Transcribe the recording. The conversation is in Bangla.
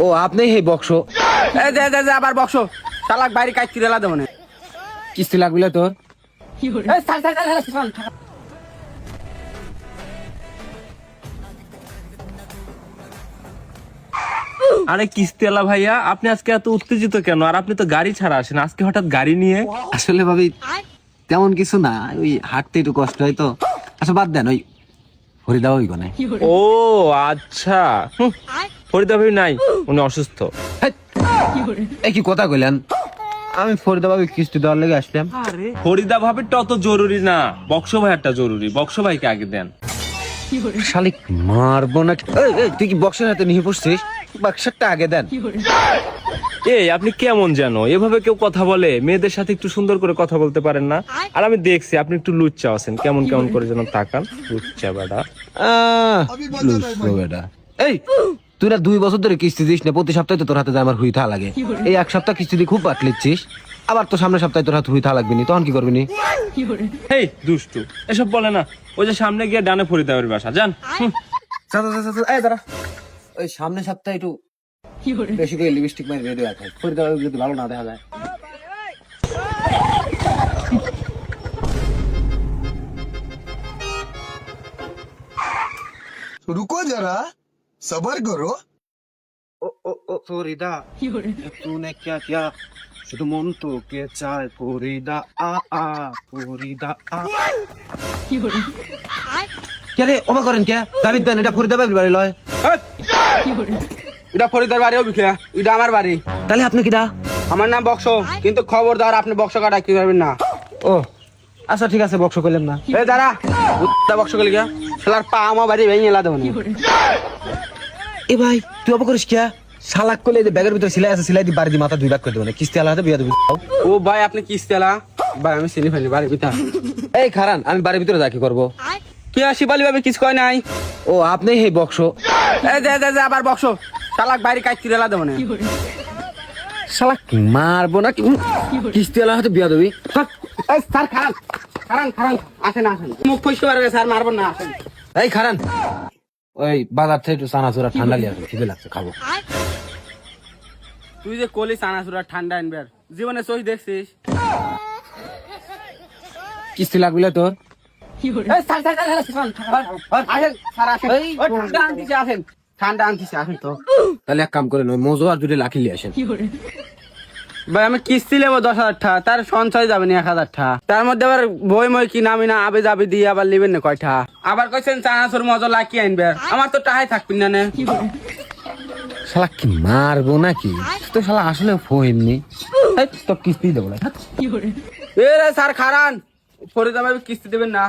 ও আপনি হে বক্স আবার বক্স শালাক বাইরে কাজ কিরেলা দেবো না কিস্তি লাগবে তোর আরে কিস্তিওয়ালা ভাইয়া, আপনি আজকে এত উত্তেজিত কেন? আর আপনি তো গাড়ি ছাড়া আসেন, আজকে হঠাৎ গাড়ি নিয়ে? আসলে ভাবি তেমন কিছু না, ওই হাঁটতে একটু কষ্ট হয় তো। আচ্ছা বাদ দেন, ওই ফরিদা ওই কোনে। ও আচ্ছা, ফরিদা ভাই নাই, উনি অসুস্থ। এই কি কথা কইলেন? আমি ফরিদা ভাবি কিস্তি দেওয়ার লেগে আসলাম। ফরিদা ভাবিটা অত জরুরি না, বক্স ভাইয়ারটা জরুরি। বক্স ভাইকে আগে দেন। শালিক মারবো না। তুই কি বক্সের হাতে নিয়ে পড়ছিস? বক্সেরটা আগে দেন। এই আপনি কেমন যেন এভাবে কেউ কথা বলে? মেয়েদের সাথে একটু সুন্দর করে কথা বলতে পারেন না? আর আমি দেখছি আপনি একটু লুচ্চা আছেন, কেমন কেমন করে যেন তাকান। লুচ্চা বেটা। বেটা এই তুই না 2 বছর ধরে কিস্তি দিস না, প্রতি সপ্তাহে তো তোর হাতে আমার হুই থা লাগে। এই এক সপ্তাহ কিস্তি দিয়ে খুব পাটলিচ্ছিস, আবার তো সামনের সপ্তাহে তোর হাতে হুই থা লাগবে নি, তখন কি করবি নি? হেই দুষ্টু, এসব বলে না। ওই যে সামনে গিয়ে ডানে ফরিদা ভাইয়ের বাসা, যান। দাঁড়া, ওই সামনের সপ্তাহে একটু বেশি করে লিপস্টিক মারি রেডি আছে, ফরিদা ভাবি যদি ভালো না দেখা যায়। रुको जरा सबर करो। ओ फरीदा तूने क्या किया? শুধু মন তোকে চায় ফরিদা ফরিদা কে রে ওমা করেন কে? দাবিদ দেন, এটা ফরিদা ভাবির বাড়ি লয়। এটা ফরিদার বাড়ি অভিখা, এটা আমার বাড়ি। তাহলে আপনি কিডা? আমার নাম বক্স, কিন্তু খবরদার আপনি বক্স কাটা কি পারবেন না। ও আচ্ছা ঠিক আছে, বক্স কইলেন না। এই দাঁড়া, বক্স গেলে গিয়া শালার পা আমার বাড়ি ভেঙে এলা দেবো না। এ ভাই তুই অবাক করিস কে? শালাক কইলে যে ব্যাগের ভিতরে সিলাই আছে, সিলাই দি বাড়ি দি মাথা 2 ভাগ করে দেবো না, কিস্তি আলাদা বিয়া দেবো। ও ভাই আপনি কিস্তি এলা ভাই, আমি চিনি ফেলি বাড়ির ভিতর। এই খারান, আমি বাড়ির ভিতরে যা কি করবো? কি শিবালি ভাবে কিছু কয় নাই। ও আপনি হে বক্স আবার বক্স শালাক বাইরে কাজ কিরেলা দেবো না। শালাক মারবো না কি? কিস্তি আলাদা হাতে বিয়া দেবি? স্যার খারান খারান খারান আসেন আসেন, মুখ ফুসকে পারবে স্যার, মারবেন না, আসেন। এই খারান, ওই বাজার থেকে একটু চানাচুরা ঠান্ডা লিয়ে আসবে, খিদে লাগছে, খাবো। তুই যে কলি চানাচুরা ঠান্ডা আনবে, জীবনে সহি দেখছিস? কিস্তি লাগবে তোর? ঠান্ডা আনতেছে, আসেন তো। তাহলে এক কাম করে নয়, মজো আর 2 লাখি লিয়ে আসেন। ভাই আমি কিস্তি নেবো 10,000 টাকা, তার সঞ্চয় যাবে না 1,000 টাকা। তার মধ্যে আবার বই মই কি নামি না আবে যাবে দিয়ে আবার লিবেন না কয়টা। আবার কইছেন চানাচুর মজা লাকি আনবে, আমার তো টাহাই থাকবি না নে। শালা কি মারবো নাকি? তো শালা আসলে ফোননি, তো কিস্তি দেবো না। এ রে স্যার খারান, ফরিদা ভাই কিস্তি দেবেন না।